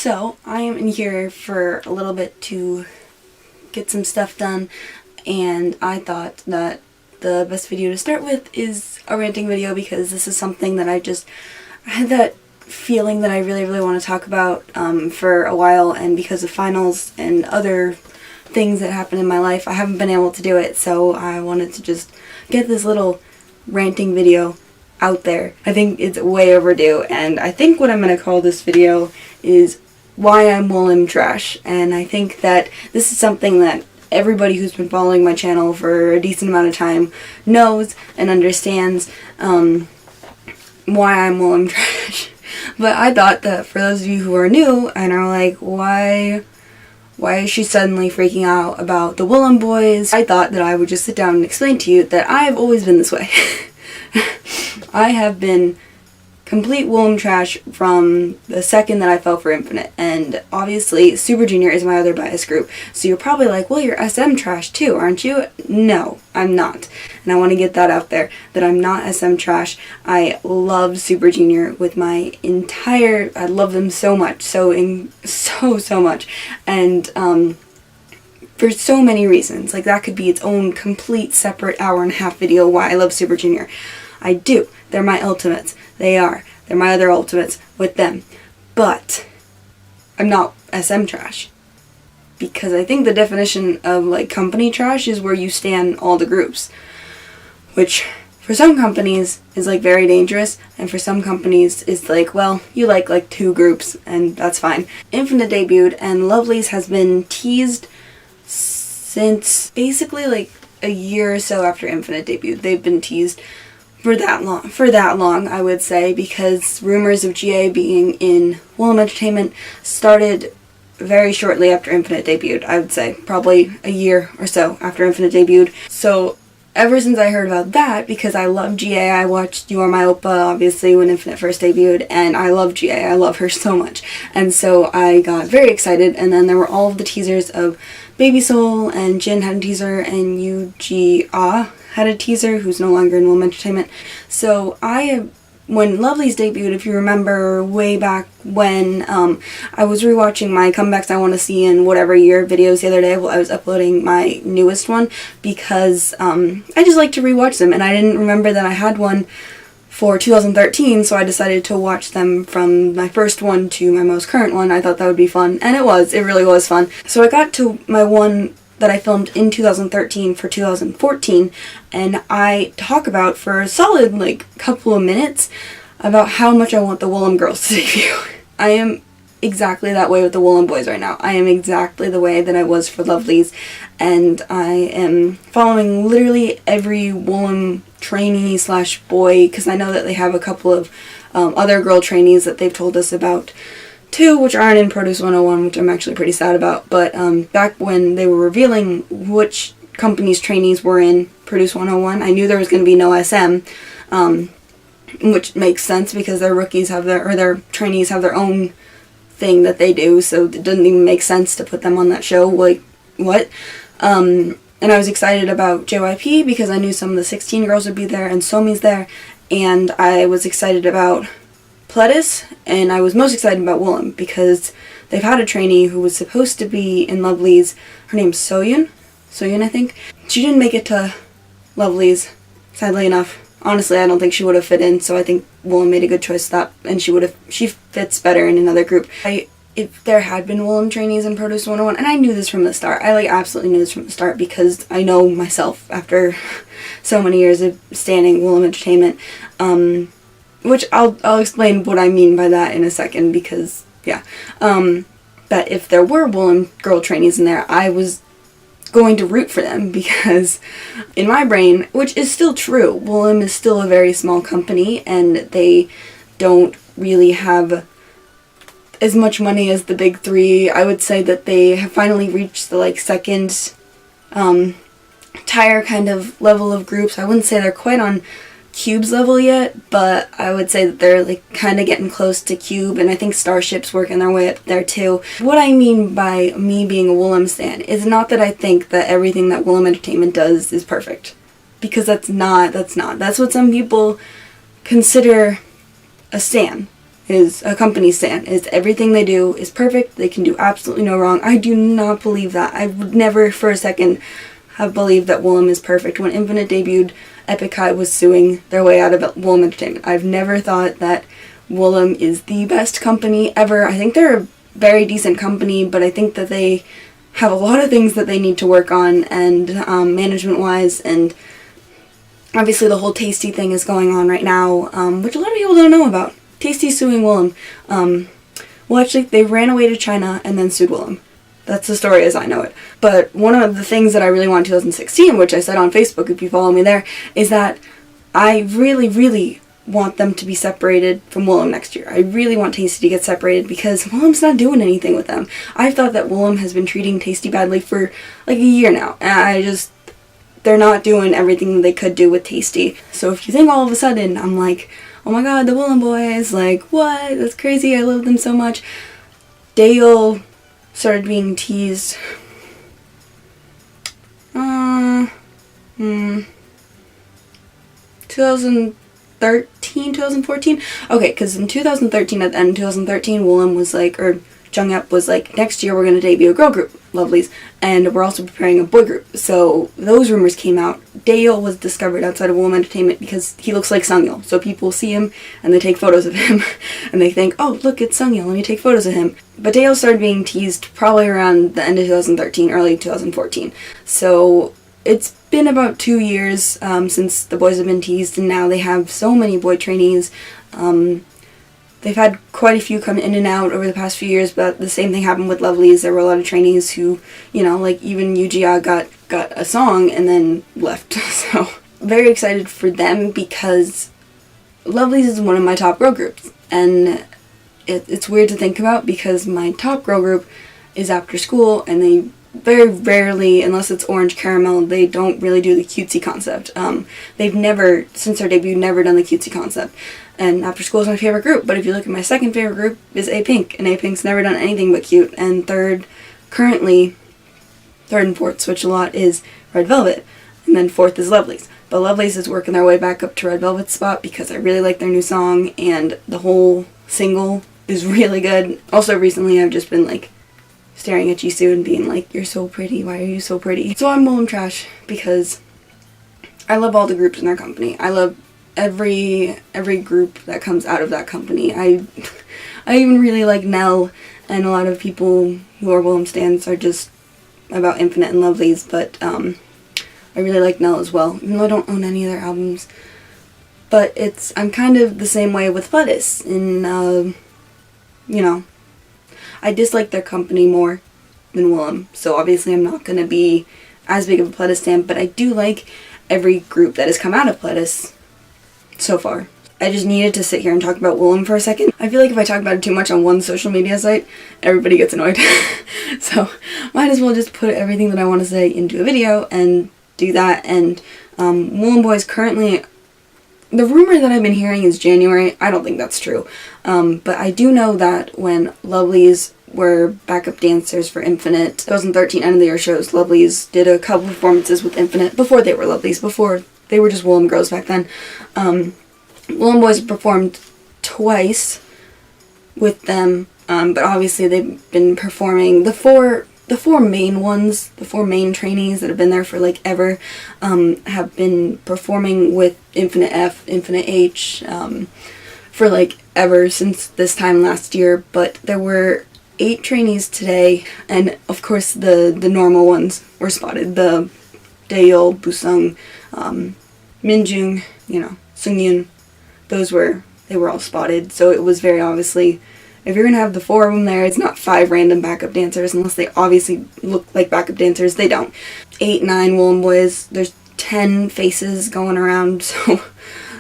So, I am in here for a little bit to get some stuff done, and I thought that the best video to start with is a ranting video because this is something that I had that feeling that I really want to talk about for a while, and because of finals and other things that happened in my life, I haven't been able to do it, so I wanted to just get this little ranting video out there. I think it's way overdue, and I think what I'm going to call this video is Why I'm Woollim Trash, and I think that this is something that everybody who's been following my channel for a decent amount of time knows and understands why I'm Woollim Trash. But I thought that for those of you who are new and are like, why is she suddenly freaking out about the Woollim boys, I thought that I would just sit down and explain to you that I've always been this way. I have been complete Woollim Trash from the second that I fell for Infinite, and obviously Super Junior is my other bias group, so you're probably like, well, you're SM Trash too, aren't you? No, I'm not, and I want to get that out there, that I'm not SM Trash. I love Super Junior with my entire, I love them so much, so much, and for so many reasons. Like, that could be its own complete separate hour-and-a-half video why I love Super Junior. I do. They're my ultimates. They are. They're my other ultimates with them. But I'm not SM Trash. Because I think the definition of, like, company trash is where you stan all the groups. Which, for some companies, is, like, very dangerous. And for some companies, is like, well, you like 2 groups, and that's fine. Infinite debuted, and Lovelyz has been teased since basically, like, a year or so after Infinite debuted. They've been teased for that long, I would say, because rumors of GA being in Woollim Entertainment started very shortly after Infinite debuted, I would say. Probably a year or so after Infinite debuted. So, ever since I heard about that, because I love GA, I watched You Are My Oppa, obviously, when Infinite first debuted, and I love GA, I love her so much. And so I got very excited, and then there were all of the teasers of Baby Soul, and Jin had a teaser, and UGA had a teaser, who's no longer in Woollim Entertainment. So when Lovelyz debuted, if you remember way back when, I was rewatching my comebacks I want to see in whatever year videos the other day while I was uploading my newest one, because I just like to rewatch them, and I didn't remember that I had one for 2013, so I decided to watch them from my first one to my most current one. I thought that would be fun, and it really was fun. So I got to my one that I filmed in 2013 for 2014, and I talk about for a solid, like, couple of minutes about how much I want the Woollim girls to debut. I am exactly that way with the Woollim boys right now. I am exactly the way that I was for Lovelyz, and I am following literally every Woollim trainee slash boy, because I know that they have a couple of other girl trainees that they've told us about too, which aren't in Produce 101, which I'm actually pretty sad about. But back when they were revealing which companies trainees were in Produce 101, I knew there was going to be no SM, which makes sense because their rookies have their trainees have their own thing that they do, so it doesn't even make sense to put them on that show. Like, what? And I was excited about JYP because I knew some of the 16 girls would be there, and Somi's there, and I was excited about Pledis, and I was most excited about Woollim because they've had a trainee who was supposed to be in Lovelyz. Her name's Soyun, I think. She didn't make it to Lovelyz, sadly enough. Honestly, I don't think she would have fit in, so I think Woollim made a good choice with that, and she fits better in another group. If there had been Woollim trainees in Produce 101, and I knew this from the start, I absolutely knew this from the start because I know myself after so many years of standing Woollim Entertainment, which I'll explain what I mean by that in a second, because, yeah, that if there were Woollim girl trainees in there, I was going to root for them, because in my brain, which is still true, Woollim is still a very small company, and they don't really have as much money as the big 3. I would say that they have finally reached the, like, second tier kind of level of groups. I wouldn't say they're quite on Cube's level yet, but I would say that they're, like, kind of getting close to Cube, and I think Starship's working their way up there too. What I mean by me being a Woollim stan is not that I think that everything that Woollim Entertainment does is perfect, because that's not. That's what some people consider a stan. is a company stan. Is everything they do is perfect. They can do absolutely no wrong. I do not believe that. I would never for a second have believed that Woollim is perfect. When Infinite debuted, Epic High was suing their way out of Woollim Entertainment. I've never thought that Woollim is the best company ever. I think they're a very decent company, but I think that they have a lot of things that they need to work on, and management-wise, and obviously the whole Tasty thing is going on right now, which a lot of people don't know about. Tasty suing Woollim. Well, actually, they ran away to China and then sued Woollim. That's the story as I know it. But one of the things that I really want in 2016, which I said on Facebook if you follow me there, is that I really, really want them to be separated from Woollim next year. I really want Tasty to get separated because Woollim's not doing anything with them. I've thought that Woollim has been treating Tasty badly for like a year now. And they're not doing everything they could do with Tasty. So if you think all of a sudden I'm like, oh my god, the Woollim boys, like, what? That's crazy, I love them so much. Dale started being teased. 2013, 2014? Okay, because in 2013, at the end of 2013, Woollim was like, or Jongup was like, next year we're going to debut a girl group, Lovelyz, and we're also preparing a boy group. So those rumors came out. Dale was discovered outside of Woollim Entertainment because he looks like Sungyul. So people see him and they take photos of him and they think, oh, look, it's Sungyul, let me take photos of him. But Dale started being teased probably around the end of 2013, early 2014. So it's been about 2 years since the boys have been teased, and now they have so many boy trainees. They've had quite a few come in and out over the past few years, but the same thing happened with Lovelyz. There were a lot of trainees who, you know, like even UGA got a song and then left. So very excited for them because Lovelyz is one of my top girl groups, and it's weird to think about because my top girl group is After School, and they very rarely, unless it's Orange Caramel, they don't really do the cutesy concept. They've never, since their debut, never done the cutesy concept. And After School is my favorite group, but if you look at my second favorite group is A-Pink, and A-Pink's never done anything but cute. And currently, third and fourth switch a lot is Red Velvet, and then fourth is Lovelyz. But Lovelyz is working their way back up to Red Velvet's spot because I really like their new song, and the whole single is really good. Also recently I've just been like staring at Jisoo and being like, you're so pretty, why are you so pretty? So I'm Woollim Trash because I love all the groups in their company. I love every group that comes out of that company. I even really like Nell, and a lot of people who are Woollim stans are just about Infinite and Lovelyz, but I really like Nell as well, even though I don't own any of their albums. But I'm kind of the same way with Pledis, in you know, I dislike their company more than Woollim, so obviously I'm not going to be as big of a Pledis stan, but I do like every group that has come out of Pledis so far. I just needed to sit here and talk about Woollim for a second. I feel like if I talk about it too much on one social media site, everybody gets annoyed. So might as well just put everything that I want to say into a video and do that. And Woollim Boys currently, the rumor that I've been hearing is January. I don't think that's true. But I do know that when Lovelyz were backup dancers for Infinite 2013 end of the year shows, Lovelyz did a couple performances with Infinite before they were Lovelyz, before they were just Woollim girls back then. Woollim Boys performed twice with them, but obviously they've been performing, the four main ones, the four main trainees that have been there for like ever, have been performing with Infinite F, Infinite H, for like ever since this time last year. But there were 8 trainees today, and of course the normal ones were spotted. The Daeyeol, Busung, Minjung, you know, Sungyun, they were all spotted. So it was very obviously, if you're gonna have the 4 of them there, it's not 5 random backup dancers, unless they obviously look like backup dancers. They don't. 8, 9 Woollim Boys. There's 10 faces going around, so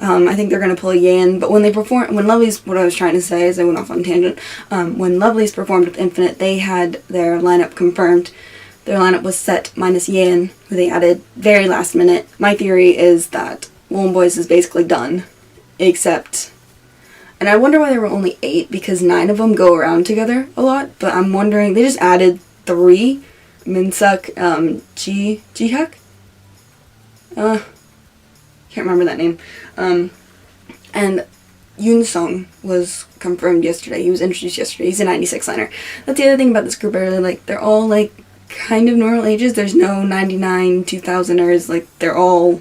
I think they're gonna pull a Yan. But when Lovelyz, what I was trying to say is I went off on a tangent. When Lovelyz performed with Infinite, they had their lineup confirmed. Their lineup was set minus Yan, who they added very last minute. My theory is that Woollim Boys is basically done, except, and I wonder why there were only 8, because 9 of them go around together a lot, but I'm wondering, they just added 3, Minsuk, Jihak? Can't remember that name. And Yoonsung was confirmed yesterday. He was introduced yesterday. He's a 96 liner. That's the other thing about this group I really like. They're all like kind of normal ages. There's no 99, 2000ers. Like they're all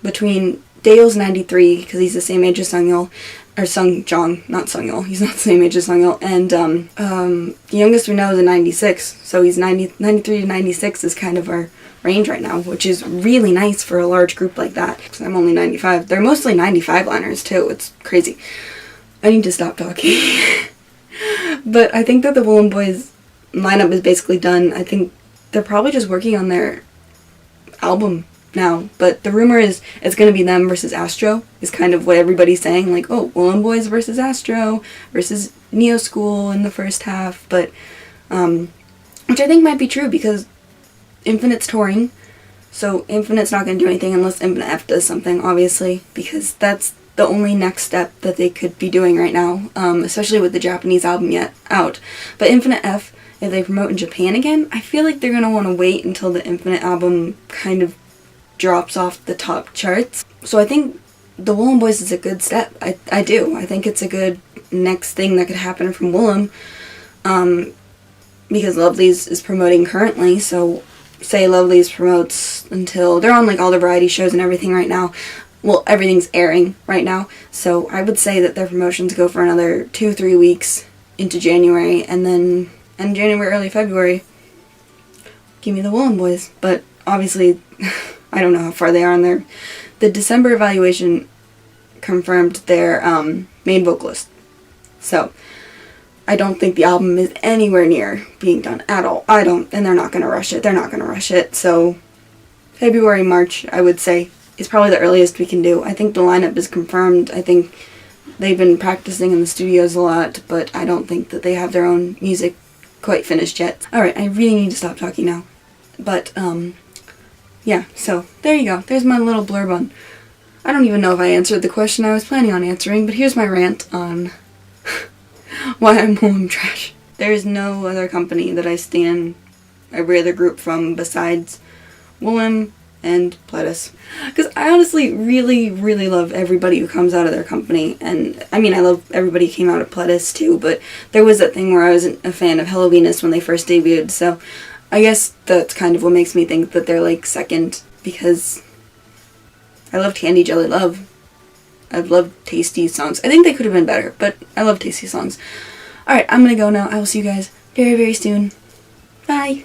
between. Daeyeol's 93 because he's the same age as Sungyeol, or Sungjong, not Sungyeol. He's not the same age as Sungyeol. And the youngest we know is a 96. So he's 93 to 96 is kind of our range right now, which is really nice for a large group like that. Because I'm only 95. They're mostly 95 liners too. It's crazy. I need to stop talking. But I think that the Woollim Boys lineup is basically done. I think they're probably just working on their album now, but the rumor is it's going to be them versus Astro is kind of what everybody's saying, like, oh, Woollim Boys versus Astro versus Neo School in the first half, but which I think might be true because Infinite's touring, so Infinite's not going to do anything unless Infinite F does something, obviously, because that's the only next step that they could be doing right now, especially with the Japanese album yet out. But Infinite F, if they promote in Japan again, I feel like they're going to want to wait until the Infinite album kind of drops off the top charts. So I think the Woollim Boys is a good step. I do. I think it's a good next thing that could happen from Woollim. Because Lovelyz is promoting currently, so say Lovelyz promotes until they're on like all the variety shows and everything right now. Well, everything's airing right now, so I would say that their promotions go for another 2-3 weeks into January, and then in January, early February, give me the Woollim Boys. But obviously, I don't know how far they are on their. The December evaluation confirmed their main vocalist. So, I don't think the album is anywhere near being done at all. I don't, and they're not going to rush it. They're not going to rush it. So, February, March, I would say, is probably the earliest we can do. I think the lineup is confirmed. I think they've been practicing in the studios a lot, but I don't think that they have their own music quite finished yet. Alright, I really need to stop talking now. But, yeah, so there you go. There's my little blurb on. I don't even know if I answered the question I was planning on answering, but here's my rant on why I'm Woollim Trash. There is no other company that I stan every other group from besides Woollim and Pledis. Because I honestly really, really love everybody who comes out of their company. And, I mean, I love everybody who came out of Pledis too, but there was that thing where I wasn't a fan of Hello Venus when they first debuted, so I guess that's kind of what makes me think that they're like second, because I loved Candy Jelly Love. I've loved Tasty songs. I think they could have been better, but I love Tasty songs. Alright, I'm gonna go now. I will see you guys very, very soon. Bye!